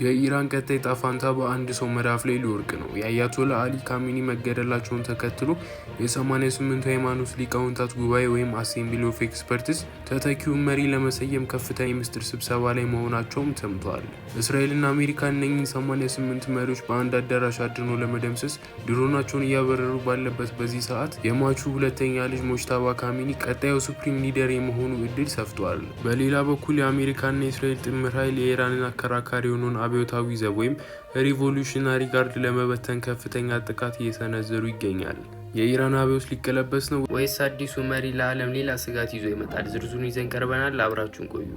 የኢራን ቀጣይ ዕጣ ፈንታ በአንድ ሰው መዳፍ ላይ ሊወድቅ ነው። የአያቶላ አሊ ካሚኒ መገደላቸውን ተከትሎ የ88 ሃይማኖት ሊቃውንታት ጉባኤ ወይም አሴምብሊ ኦፍ ኤክስፐርትስ ተተኪውን መሪ ለመሰየም ከፍተኛ የምስጢር ስብሰባ ላይ መሆናቸውም ሰምተዋል። እስራኤልና አሜሪካ እነኚህን 88 መሪዎች በአንድ አዳራሽ አድኖ ለመደምሰስ ድሮናቸውን እያበረሩ ባለበት በዚህ ሰዓት የሟቹ ሁለተኛ ልጅ ሙጅተባ ካሚኒ ቀጣዩ ሱፕሪም ሊደር የመሆኑ እድል ሰፍቷል። በሌላ በኩል የአሜሪካና የእስራኤል ጥምር ኃይል የኢራንን አከራካሪ የሆነውን አብዮታዊ ዘብ ወይም ሪቮሉሽናሪ ጋርድ ለመበተን ከፍተኛ ጥቃት እየሰነዘሩ ይገኛል። የኢራን አብዮት ሊቀለበስ ነው ወይስ አዲሱ መሪ ለዓለም ሌላ ስጋት ይዞ ይመጣል? ዝርዝሩን ይዘን ቀርበናል። አብራችሁን ቆዩ።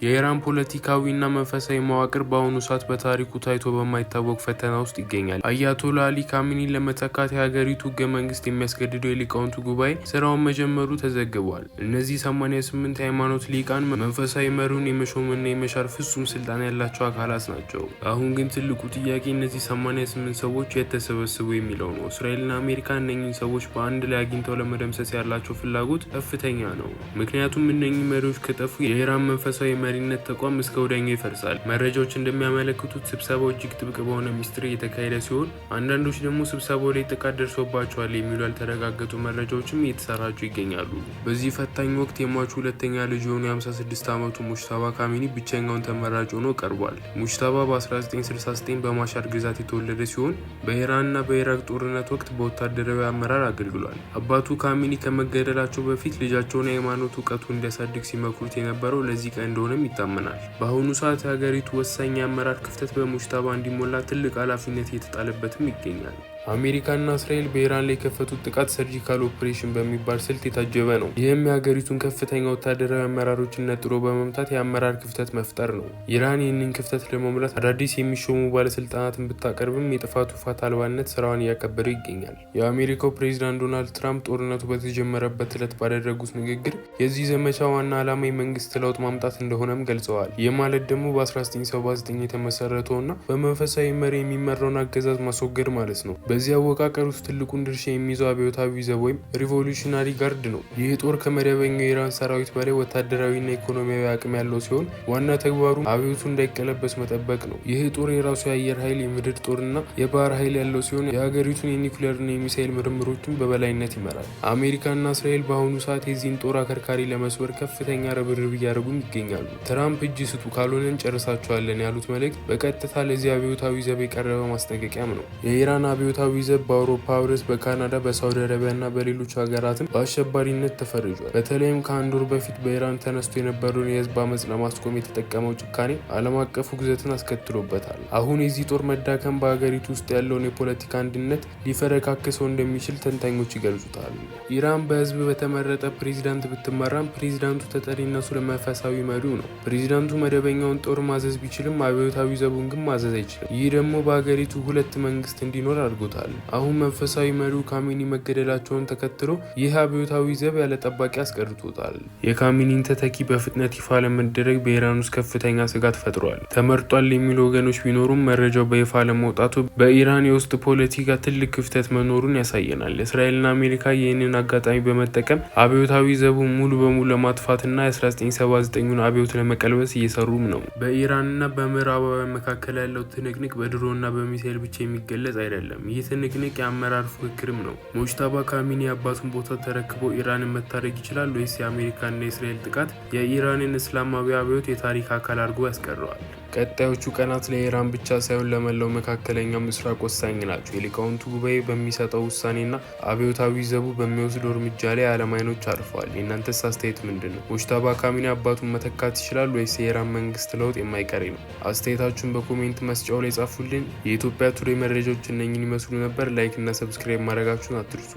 የኢራን ፖለቲካዊና መንፈሳዊ መዋቅር በአሁኑ ሰዓት በታሪኩ ታይቶ በማይታወቅ ፈተና ውስጥ ይገኛል። አያቶላ አሊ ካሚኒን ለመተካት የሀገሪቱ ህገ መንግስት የሚያስገድደው የሊቃውንቱ ጉባኤ ስራውን መጀመሩ ተዘግቧል። እነዚህ 88 ሃይማኖት ሊቃን መንፈሳዊ መሪውን የመሾምና የመሻር ፍጹም ስልጣን ያላቸው አካላት ናቸው። አሁን ግን ትልቁ ጥያቄ እነዚህ 88 ሰዎች የተሰበሰቡ የሚለው ነው። እስራኤልና አሜሪካ እነኚህን ሰዎች በአንድ ላይ አግኝተው ለመደምሰስ ያላቸው ፍላጎት ከፍተኛ ነው። ምክንያቱም እነኚህ መሪዎች ከጠፉ የኢራን መንፈሳዊ መሪነት ተቋም እስከ ወዲያኛው ይፈርሳል። መረጃዎች እንደሚያመለክቱት ስብሰባው እጅግ ጥብቅ በሆነ ሚስጥር እየተካሄደ ሲሆን አንዳንዶች ደግሞ ስብሰባው ላይ ጥቃት ደርሶባቸዋል የሚሉ ያልተረጋገጡ መረጃዎችም እየተሰራጩ ይገኛሉ። በዚህ ፈታኝ ወቅት የሟቹ ሁለተኛ ልጅ የሆኑ የ56 ዓመቱ ሙጅተባ ካሚኒ ብቸኛውን ተመራጭ ሆኖ ቀርቧል። ሙጅተባ በ1969 በማሻር ግዛት የተወለደ ሲሆን በኢራንና በኢራቅ ጦርነት ወቅት በወታደራዊ አመራር አገልግሏል። አባቱ ካሚኒ ከመገደላቸው በፊት ልጃቸውን የሃይማኖት እውቀቱ እንዲያሳድግ ሲመክሩት የነበረው ለዚህ ቀን እንደሆነ ይታመናል። በአሁኑ ሰዓት የሀገሪቱ ወሳኝ የአመራር ክፍተት በሙጅተባ እንዲሞላ ትልቅ ኃላፊነት እየተጣለበትም ይገኛል። አሜሪካና እስራኤል በኢራን ላይ የከፈቱት ጥቃት ሰርጂካል ኦፕሬሽን በሚባል ስልት የታጀበ ነው። ይህም የሀገሪቱን ከፍተኛ ወታደራዊ አመራሮችን ነጥሎ በመምታት የአመራር ክፍተት መፍጠር ነው። ኢራን ይህንን ክፍተት ለመሙላት አዳዲስ የሚሾሙ ባለስልጣናትን ብታቀርብም የጥፋቱ ፋታ አልባነት ስራዋን እያከበረ ይገኛል። የአሜሪካው ፕሬዚዳንት ዶናልድ ትራምፕ ጦርነቱ በተጀመረበት ዕለት ባደረጉት ንግግር የዚህ ዘመቻ ዋና ዓላማ የመንግስት ለውጥ ማምጣት እንደሆነም ገልጸዋል። ይህ ማለት ደግሞ በ1979 የተመሰረተውና በመንፈሳዊ መሪ የሚመራውን አገዛዝ ማስወገድ ማለት ነው። በዚህ አወቃቀር ውስጥ ትልቁን ድርሻ የሚይዘው አብዮታዊ ዘብ ወይም ሪቮሉሽናሪ ጋርድ ነው። ይህ ጦር ከመደበኛው የኢራን ሰራዊት በላይ ወታደራዊና ኢኮኖሚያዊ አቅም ያለው ሲሆን ዋና ተግባሩ አብዮቱ እንዳይቀለበስ መጠበቅ ነው። ይህ ጦር የራሱ የአየር ኃይል፣ የምድር ጦርና የባህር ኃይል ያለው ሲሆን የሀገሪቱን የኒውክሌርና የሚሳይል ምርምሮችን በበላይነት ይመራል። አሜሪካና እስራኤል በአሁኑ ሰዓት የዚህን ጦር አከርካሪ ለመስበር ከፍተኛ ርብርብ እያደረጉም ይገኛሉ። ትራምፕ እጅ ስጡ ካልሆነ እንጨርሳቸዋለን ያሉት መልእክት በቀጥታ ለዚህ አብዮታዊ ዘብ የቀረበ ማስጠንቀቂያም ነው። የኢራን አብዮታዊ ዘብ በአውሮፓ ህብረት፣ በካናዳ፣ በሳውዲ አረቢያና በሌሎች ሀገራትም በአሸባሪነት ተፈርጇል። በተለይም ከአንድ ወር በፊት በኢራን ተነስቶ የነበረውን የህዝብ አመጽ ለማስቆም የተጠቀመው ጭካኔ ዓለም አቀፉ ግዘትን አስከትሎበታል። አሁን የዚህ ጦር መዳከም በሀገሪቱ ውስጥ ያለውን የፖለቲካ አንድነት ሊፈረካክሰው እንደሚችል ተንታኞች ይገልጹታል። ኢራን በህዝብ በተመረጠ ፕሬዚዳንት ብትመራም ፕሬዚዳንቱ ተጠሪነቱ ለመንፈሳዊ መሪው ነው። ፕሬዚዳንቱ መደበኛውን ጦር ማዘዝ ቢችልም አብዮታዊ ዘቡን ግን ማዘዝ አይችልም። ይህ ደግሞ በሀገሪቱ ሁለት መንግስት እንዲኖር አድርጎታል። አሁን መንፈሳዊ መሪው ካሚኒ መገደላቸውን ተከትሎ ይህ አብዮታዊ ዘብ ያለ ጠባቂ አስቀርቶታል። የካሚኒን ተተኪ በፍጥነት ይፋ ለመደረግ በኢራን ውስጥ ከፍተኛ ስጋት ፈጥሯል። ተመርጧል የሚሉ ወገኖች ቢኖሩም መረጃው በይፋ ለመውጣቱ በኢራን የውስጥ ፖለቲካ ትልቅ ክፍተት መኖሩን ያሳየናል። እስራኤልና አሜሪካ ይህንን አጋጣሚ በመጠቀም አብዮታዊ ዘቡን ሙሉ በሙሉ ለማጥፋትና የ1979ን አብዮት ለመቀልበስ እየሰሩም ነው። በኢራንና በምዕራባውያን መካከል ያለው ትንቅንቅ በድሮና በሚሳኤል ብቻ የሚገለጽ አይደለም። ይህ ትንቅንቅ የአመራር ፉክክርም ነው። ሙጅተባ ካሚኒ የአባቱን ቦታ ተረክቦ ኢራንን መታደግ ይችላል ወይስ የአሜሪካና የእስራኤል ጥቃት የኢራንን እስላማዊ አብዮት የታሪክ አካል አድርጎ ያስቀረዋል? ቀጣዮቹ ቀናት ለኢራን ብቻ ሳይሆን ለመላው መካከለኛው ምስራቅ ወሳኝ ናቸው። የሊቃውንቱ ጉባኤ በሚሰጠው ውሳኔና አብዮታዊ ዘቡ በሚወስደው እርምጃ ላይ የዓለም አይኖች አርፈዋል። የእናንተስ አስተያየት ምንድን ነው? ሙጅተባ ካሚኒ አባቱን መተካት ይችላል ወይስ የኢራን መንግስት ለውጥ የማይቀሬ ነው? አስተያየታችሁን በኮሜንት መስጫው ላይ ጻፉልን። የኢትዮጵያ ቱዴይ መረጃዎች እነኝን ይመስሉ ነበር። ላይክ እና ሰብስክራይብ ማድረጋችሁን አትርሱ።